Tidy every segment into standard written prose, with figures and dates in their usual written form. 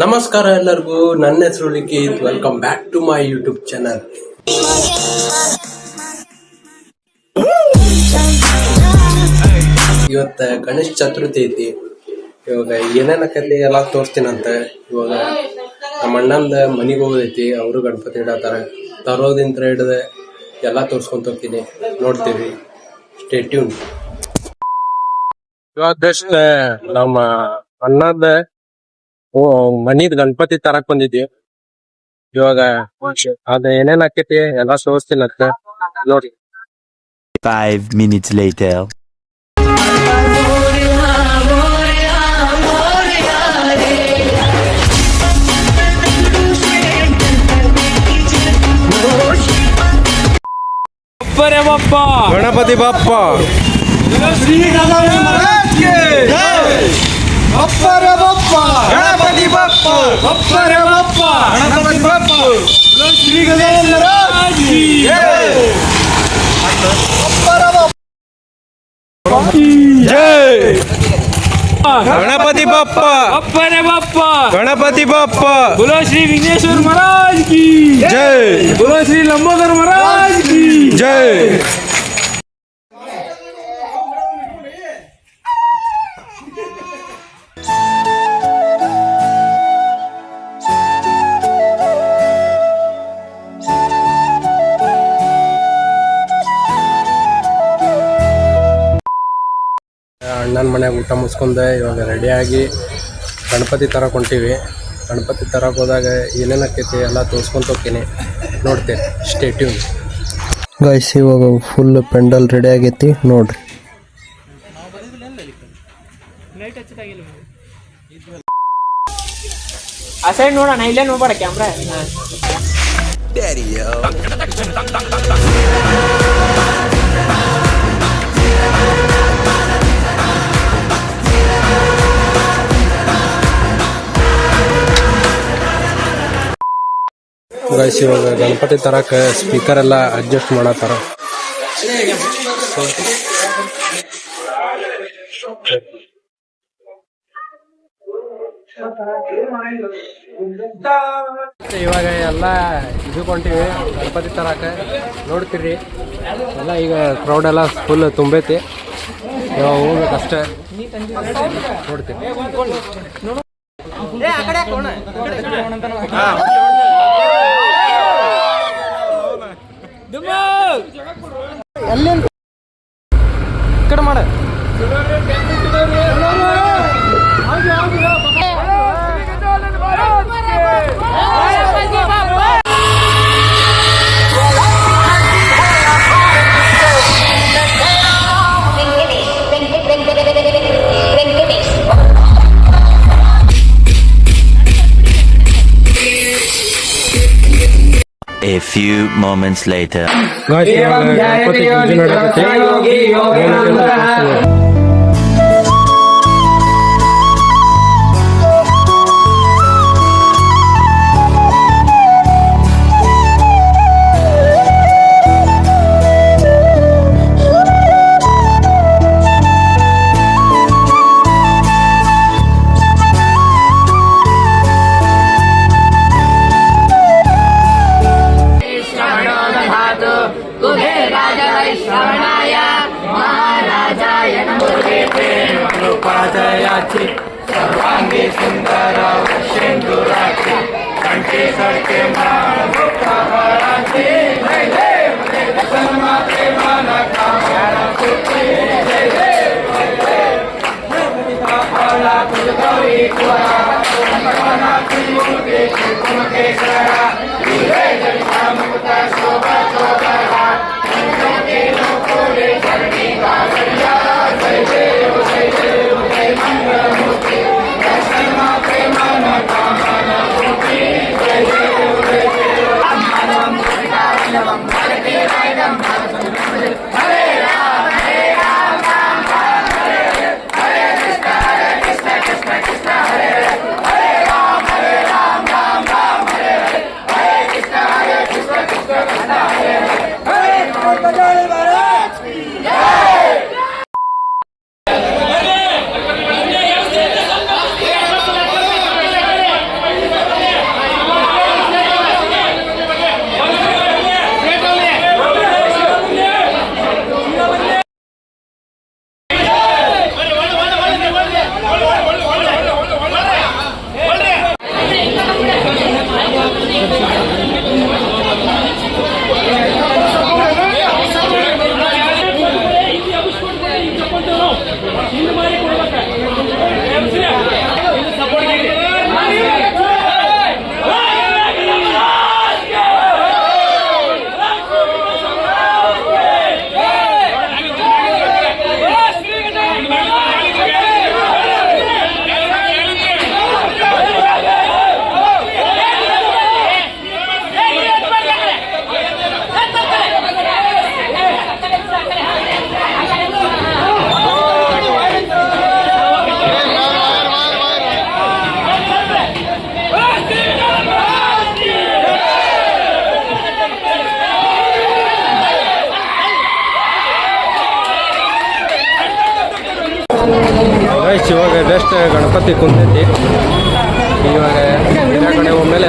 ನಮಸ್ಕಾರ ಎಲ್ಲರಿಗೂ, ನನ್ನ ಹೆಸರು Likhith. Welcome back to my YouTube channel. ಇವತ್ತ ಗಣೇಶ ಚತುರ್ಥಿ ಐತಿ. ಇವಾಗ ಏನೇನಕೈತಿ ಎಲ್ಲಾ ತೋರಿಸ್ತೀನಂತ. ಇವಾಗ ನಮ್ಮ ಅಣ್ಣಂದ ಮನಿಗೆ ಹೋಗೋದೈತಿ. ಅವರು ಗಣಪತಿ ಇಡತಾರ. ತರೋದಿಂತ್ರ ಹಿಡ್ದ ಎಲ್ಲಾ ತೋರ್ಸ್ಕೊಂತ ಹೋಗ್ತೀನಿ, ನೋಡ್ತೀವಿ. Stay tune. ಇವಾಗ ಜಸ್ಟ್ ನಮ್ಮ ಅಣ್ಣದ ಮನಿದ್ ಗಣಪತಿ ತರಕ್ ಬಂದಿದ್ವಿ. ಇವಾಗ ಅದ ಏನೇನ್ ಆಕೈತಿ ಎಲ್ಲಾ ತೋರಿಸ್ತೀನಂತ, ನೋಡಿ. 5 minutes later. ಗಣಪತಿ ಬಾಪ್ಪ ಶ್ರೀ ಗಣಪತಿ ಮಹಾರಾಜ್ ಕಿ ಜೈ. ಬಪ್ಪರ ಬಪ್ಪ ಗಣಪತಿ ಬಪ್ಪ, ಬಪ್ಪರ ಬಪ್ಪ ಗಣಪತಿ ಬಪ್ಪ. ಶ್ರೀ ಗಣಪತಿ ಮಹಾರಾಜ್ ಕಿ ಜೈ. ಬಪ್ಪರ ಬಪ್ಪ ಜೈ. ಗಣಪತಿ ಬಾಪ್ಪ, ಬಪ್ಪರ ಬಪ್ಪ ಗಣಪತಿ ಬಾಪ್ಪ. बोलो श्री विघ्नेश्वर महाराज की जय. बोलो श्री लंबोदर महाराज की ಜೈ. ಅಣ್ಣನ ಮನ್ಯಾಗ ಊಟ ಮುಗಿಸ್ಕೊಂಡೆ ಇವಾಗ ರೆಡಿಯಾಗಿ ಗಣಪತಿ ತರಕ್ಕೆ ಹೊಂಟೀವಿ. ಗಣಪತಿ ತರಕ್ಕೆ ಹೋದಾಗ ಏನೇನಾಕೈತಿ ಎಲ್ಲ ತೋರಿಸ್ಕೊಂತ ಹೋಗ್ತೀನಿ, ನೋಡ್ತೇನೆ. Stay tune. ಗೈಸ್, ಇವಾಗ ಫುಲ್ ಪೆಂಡಲ್ ರೆಡಿ ಆಗೈತಿ, ನೋಡ್ರಿ. ಆ ಸೈಡ್ ನೋಡೋಣ, ಇಲ್ಲೇ ನೋಡ್ಬೇಡ ಕ್ಯಾಮ್ರಾ. ಗೈಸ್, ಇವಾಗ ಗಣಪತಿ ತರಕ್ಕೆ ಸ್ಪೀಕರ್ ಎಲ್ಲ ಅಡ್ಜಸ್ಟ್ ಮಾಡತ್ತಾರ. ಇವಾಗ ಎಲ್ಲ ಇದಕ್ಕೊಂಟಿವಿ ಗಣಪತಿ ತರಕ್ಕೆ, ನೋಡ್ತೀರಿ. ಎಲ್ಲ ಈಗ ಕ್ರೌಡ್ ಎಲ್ಲ ಫುಲ್ ತುಂಬೈತಿ. ಇವಾಗ ಹೋಗ್ಬೇಕಷ್ಟೇ, ನೋಡ್ತೀವಿ. ಕಡೆ ಮಾಡ. A few moments later. Ganapati ಪೂಜೆ ನಡೆಯುತ್ತೆ. सर्वांगी सुंदर सिंधुराची कंठी सडके माळाची. जय देव जय माते माना कामाला सुट्टी. जय देव जय देव आपला तुझी कुरा भगवानाची मूर्ती कुमकेश्वरा. जय जय मुक्ता शोभा शोभा चरणी गाजरिया. जय देव जय देव जय मंगलमूर्ती. Hare ಫಸ್ಟ್ ಗಣಪತಿ ಕುಂತೈತಿ. ಇವಾಗ ಬೇರೆ ಕಡೆ ಹೋದ್ಮೇಲೆ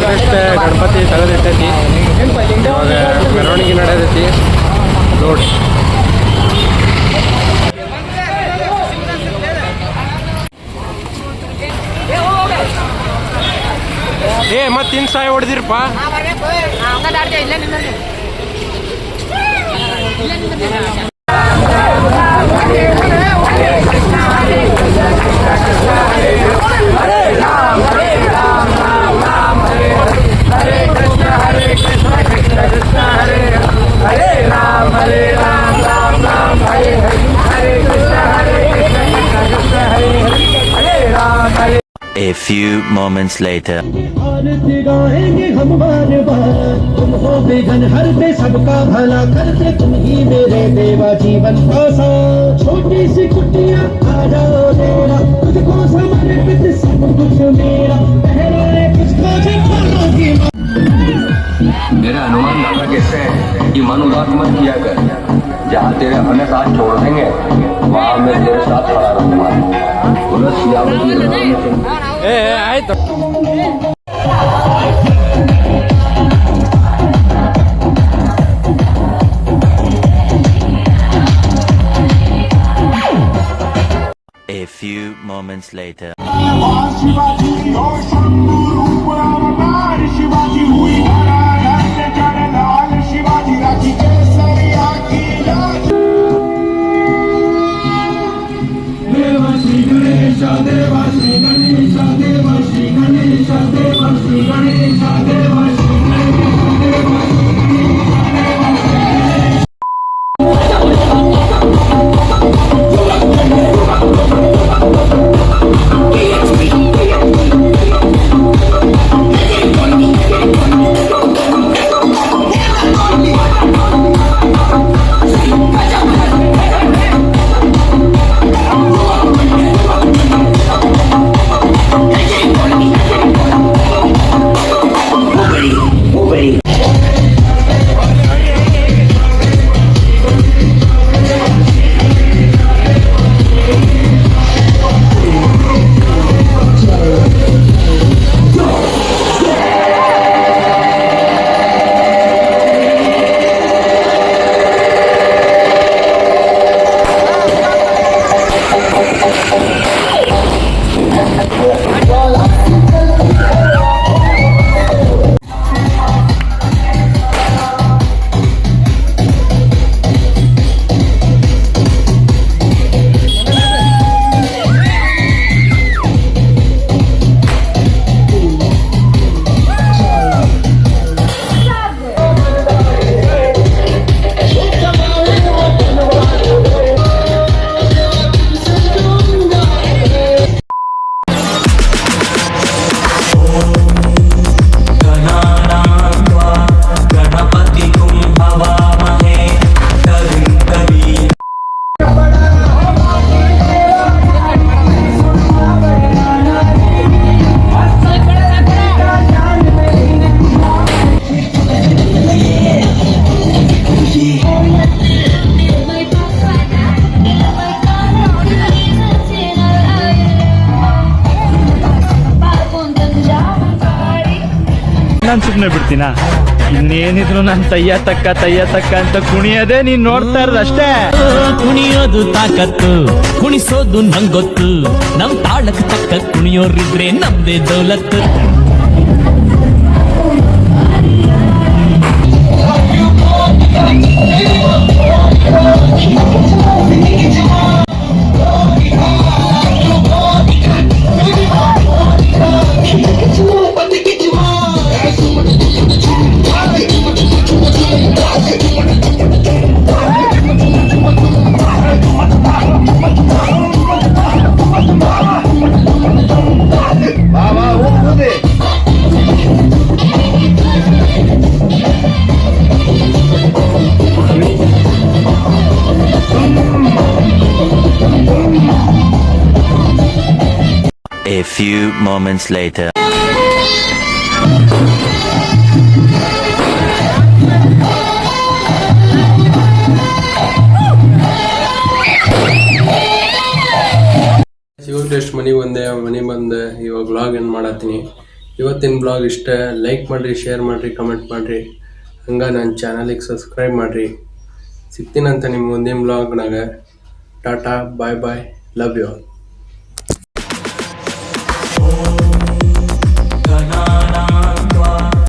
ಫಸ್ಟ್ ಗಣಪತಿ ತೆಗೆದಿಟ್ಟೈತಿ. ಇವಾಗ ಮೆರವಣಿಗೆ ನಡೆದೈತಿ ನೋಡಿ. ಮತ್ತೆ ಇನ್ ಸಾಯ ಹೊಡೆದಿರಪ್ಪ. A few moments later. आरती गाएंगे हम बार बार, तुम हो विघ्न हरते सबका भला करते, तुम ही मेरे देवा जीवन का सार। छोटी सी कुटिया आ जाओ तेरा, तुझको समर्पित सब कुछ मेरा, पहले किसको जितनोगी। मेरा अनुमान दादा कहते हैं कि मन उदास मत किया कर, जहाँ तेरे अपने साथ छोड़ देंगे वहाँ मैं तेरे साथ खड़ा रहूंगा। बोलो सियावत की रामचंद्र। ಆಯ್ತು. A few moments later. ನಾನು ಸುಮ್ಮನೆ ಬಿಡ್ತೀನಾ? ಇನ್ನೇನಿದ್ರು ನಾನು ತಯ್ಯ ತಕ್ಕ ಅಂತ ಕುಣಿಯೋದೇ ನೀನ್ ನೋಡ್ತಾ ಇರೋದಷ್ಟೇ. ಕುಣಿಯೋದು ತಾಕತ್ತು, ಕುಣಿಸೋದು ನಂಗೊತ್ತು, ನಮ್ ತಾಳಕ್ ತಕ್ಕ ಕುಣಿಯೋರಿದ್ರೆ ನಮ್ದೇ ದೌಲತ್ತು. A few moments later. ಇವಾಗ ಜಸ್ಟ್ ಮನೆಗೆ ಬಂದೆ ಇವಾಗ ವ್ಲಾಗ್ ಏನು ಮಾಡತ್ತೀನಿ. ಇವತ್ತಿನ ಬ್ಲಾಗ್ ಇಷ್ಟ. ಲೈಕ್ ಮಾಡಿರಿ, ಶೇರ್ ಮಾಡಿರಿ, ಕಮೆಂಟ್ ಮಾಡಿರಿ. ಹಂಗೆ ನನ್ನ ಚಾನಲಿಗೆ ಸಬ್ಸ್ಕ್ರೈಬ್ ಮಾಡಿರಿ. ಸಿಗ್ತೀನಂತ ನಿಮ್ಮ ಮುಂದಿನ ಬ್ಲಾಗ್ನಾಗ. ಟಾಟಾ, ಬಾಯ್ ಬಾಯ್, ಲವ್ ಯು ಆಲ್.